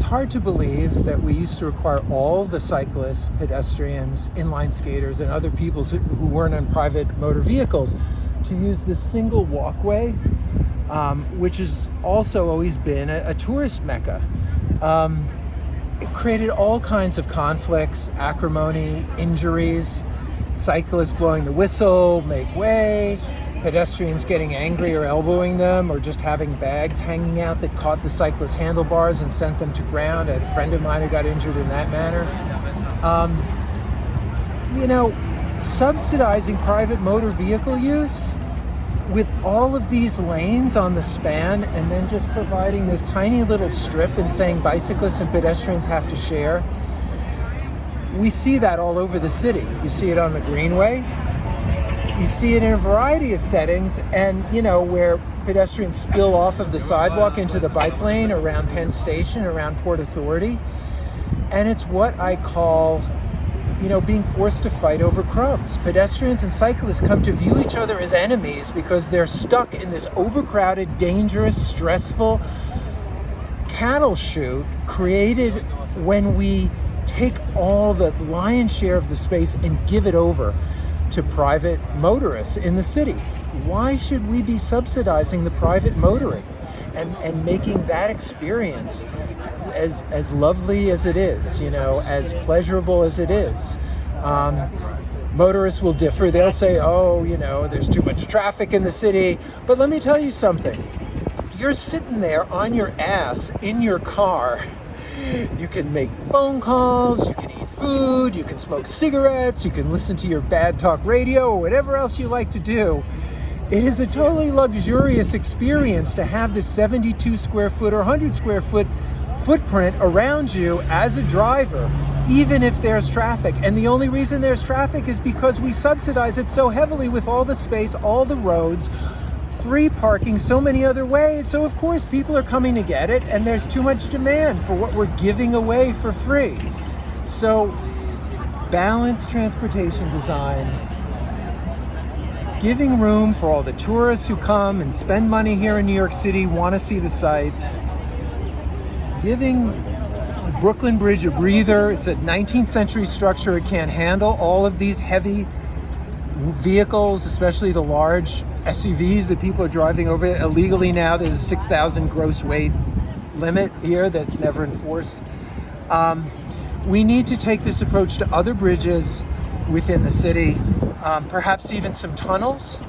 hard to believe that we used to require all the cyclists, pedestrians, inline skaters, and other people who weren't on private motor vehicles to use this single walkway, which has also always been a tourist mecca. It created all kinds of conflicts, acrimony, injuries, cyclists blowing the whistle, make way, pedestrians getting angry or elbowing them, or just having bags hanging out that caught the cyclist's handlebars and sent them to ground. I had a friend of mine who got injured in that manner. Subsidizing private motor vehicle use with all of these lanes on the span, and then just providing this tiny little strip and saying bicyclists and pedestrians have to share. We see that all over the city. You see it on the Greenway. You see it in a variety of settings, and where pedestrians spill off of the sidewalk into the bike lane around Penn Station, around Port Authority. And it's what I call, being forced to fight over crumbs. Pedestrians and cyclists come to view each other as enemies because they're stuck in this overcrowded, dangerous, stressful cattle chute created when we take all the lion's share of the space and give it over to private motorists in the city. Why should we be subsidizing the private motoring and making that experience as lovely as it is, as pleasurable as it is? Motorists will differ. They'll say, there's too much traffic in the city. But let me tell you something. You're sitting there on your ass in your car. You can make phone calls, you can eat food, you can smoke cigarettes, you can listen to your bad talk radio or whatever else you like to do. It is a totally luxurious experience to have this 72 square foot or 100 square foot footprint around you as a driver, even if there's traffic. And the only reason there's traffic is because we subsidize it so heavily with all the space, all the roads, free parking, so many other ways. So of course people are coming to get it, and there's too much demand for what we're giving away for free. So balanced transportation design, giving room for all the tourists who come and spend money here in New York City, want to see the sights, giving Brooklyn Bridge a breather. It's a 19th century structure. It can't handle all of these heavy vehicles, especially the large SUVs that people are driving over illegally now. There's a 6,000 gross weight limit here that's never enforced. We need to take this approach to other bridges within the city, perhaps even some tunnels.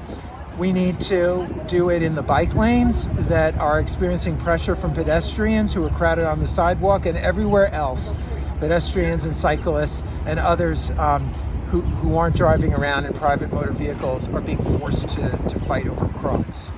We need to do it in the bike lanes that are experiencing pressure from pedestrians who are crowded on the sidewalk, and everywhere else, pedestrians and cyclists and others who aren't driving around in private motor vehicles are being forced to fight over crumbs.